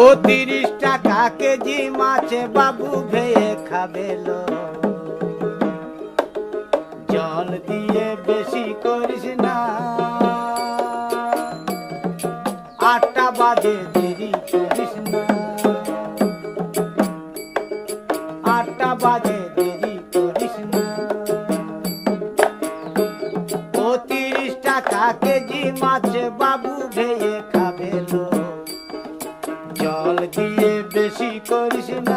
ও 30 টাকা কেজি মাছে বাবু ভেয়ে খাবেলো। জল দিয়ে বেশি করিস না, 8টা বাজে দেরি করিস না, 8টা বাজে দেরি করিস না। ও 30 টাকা কেজি মাছে বাবু